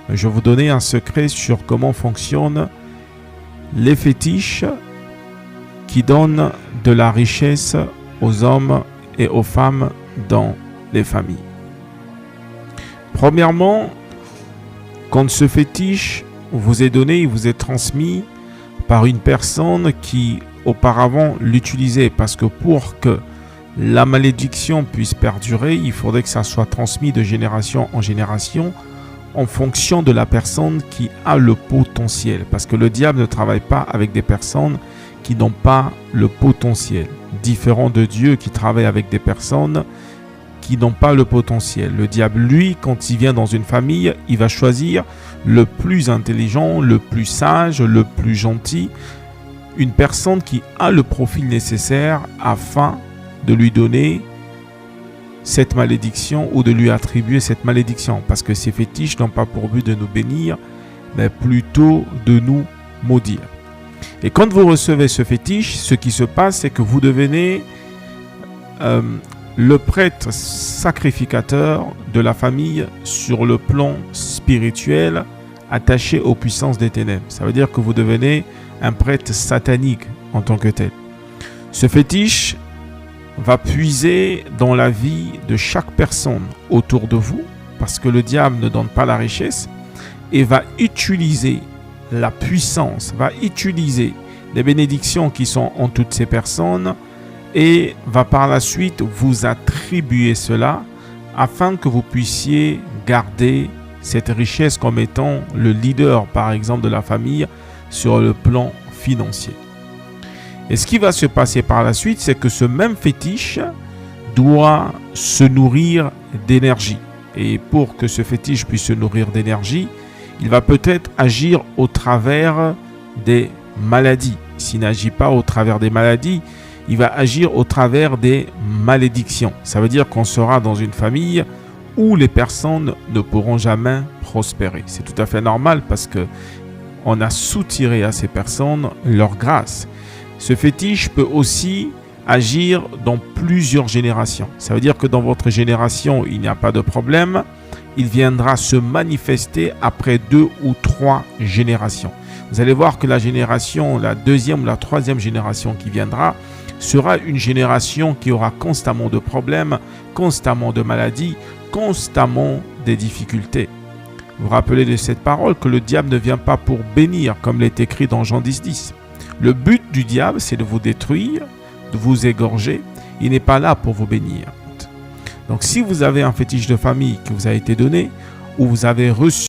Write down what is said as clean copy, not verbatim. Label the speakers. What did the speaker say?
Speaker 1: je vais vous donner un secret sur comment fonctionnent les fétiches qui donnent de la richesse aux hommes et aux femmes dans les familles. Premièrement, quand ce fétiche vous est donné, il vous est transmis par une personne qui auparavant l'utilisait, parce que pour que la malédiction puisse perdurer, il faudrait que ça soit transmis de génération en génération en fonction de la personne qui a le potentiel, parce que le diable ne travaille pas avec des personnes qui n'ont pas le potentiel, différent de Dieu qui travaille avec des personnes qui n'ont pas le potentiel. Le diable, lui, quand il vient dans une famille, il va choisir le plus intelligent, le plus sage, le plus gentil, une personne qui a le profil nécessaire afin de lui donner cette malédiction ou de lui attribuer cette malédiction, parce que ces fétiches n'ont pas pour but de nous bénir, mais plutôt de nous maudire. Et quand vous recevez ce fétiche, ce qui se passe, c'est que vous devenez le prêtre sacrificateur de la famille sur le plan spirituel, attaché aux puissances des ténèbres. Ça veut dire que vous devenez un prêtre satanique en tant que tel. Ce fétiche va puiser dans la vie de chaque personne autour de vous, parce que le diable ne donne pas la richesse, et va utiliser la puissance, va utiliser les bénédictions qui sont en toutes ces personnes, et va par la suite vous attribuer cela afin que vous puissiez garder cette richesse comme étant le leader, par exemple, de la famille sur le plan financier. Et ce qui va se passer par la suite, c'est que ce même fétiche doit se nourrir d'énergie. Et pour que ce fétiche puisse se nourrir d'énergie, il va peut-être agir au travers des maladies. S'il n'agit pas au travers des maladies, il va agir au travers des malédictions. Ça veut dire qu'on sera dans une famille où les personnes ne pourront jamais prospérer. C'est tout à fait normal parce que on a soutiré à ces personnes leur grâce. Ce fétiche peut aussi agir dans plusieurs générations. Ça veut dire que dans votre génération, il n'y a pas de problème. Il viendra se manifester après 2 ou 3 générations. Vous allez voir que la génération, la deuxième ou la troisième génération qui viendra, sera une génération qui aura constamment de problèmes, constamment de maladies, constamment des difficultés. Vous vous rappelez de cette parole que le diable ne vient pas pour bénir, comme l'est écrit dans Jean 10:10. Le but du diable, c'est de vous détruire, de vous égorger. Il n'est pas là pour vous bénir. Donc si vous avez un fétiche de famille qui vous a été donné, ou vous avez reçu